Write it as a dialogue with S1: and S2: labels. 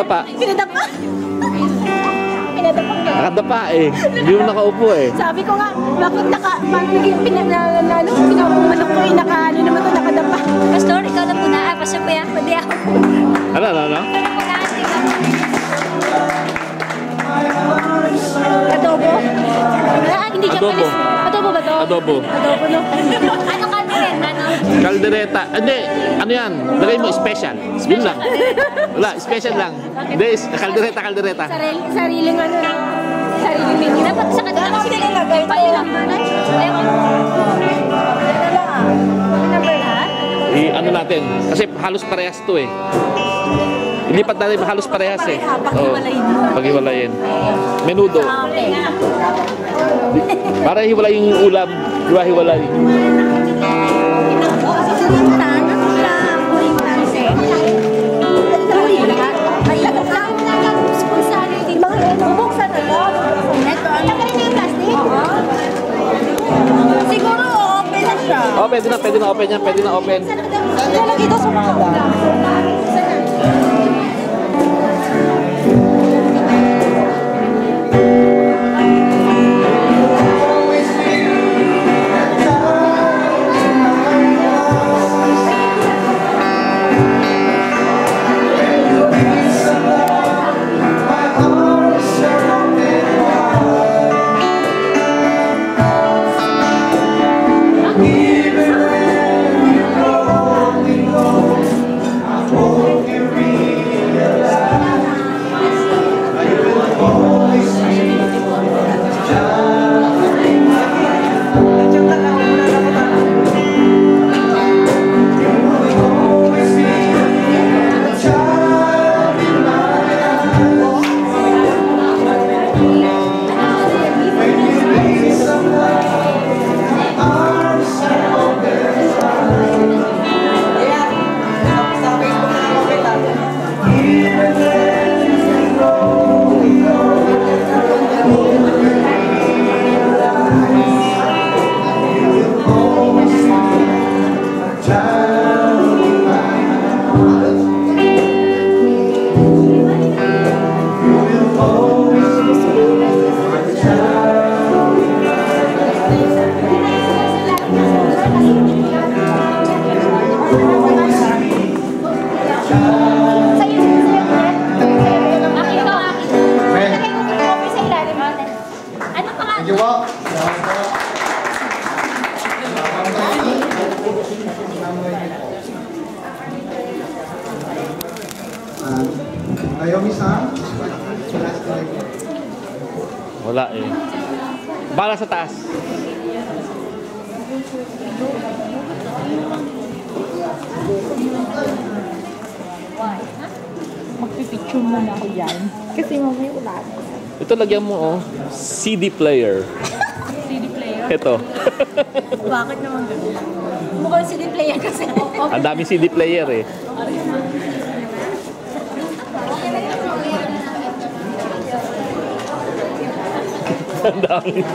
S1: Nakadapa.
S2: Pinadapa. Pinadapa ka.
S1: Nakadapa eh. Hindi mo nakaupo eh.
S2: Sabi ko nga, bakit pinakumanok ko eh, ano naman ito, nakadapa.
S3: Pastor, ikaw na po na. Pastor po yan. Pwede ako.
S1: Ano?
S2: Adobo? Hindi siya
S1: Adobo.
S2: Adobo ba to?
S1: Adobo.
S2: Adobo, no?
S3: Ano ka din? Ano?
S1: Kaldereta. Hindi. Ano yan? Lagay mo special. Yun lang. Wala. Special lang. Hindi. Kaldereta.
S2: Sariling ano. Sariling menu.
S3: Dapat sa kanila kasi nilagay pa yung number na.
S2: Number na?
S1: Ano natin? Kasi halos parehas to eh. Hindi pa tayo halos parehas eh.
S2: Paghiwalayin mo.
S1: Paghiwalayin. Menudo.
S2: Okay.
S1: Para hiwalay yung ulam. Hiwa-hiwalay.
S2: Siguro open na siya.
S1: Oh, pwede na open yan. Pwede na open.
S2: Lalagay daw sa mga
S1: Wala eh. Bala sa taas.
S2: magpipicture muna ako dyan. Kasi mamaya wala.
S1: Ito lagyan mo oh. CD player.
S2: CD player?
S1: Ito.
S2: Bakit naman ganun? Mukhang CD player kasi.
S1: Ang daming CD player eh. Ang dami.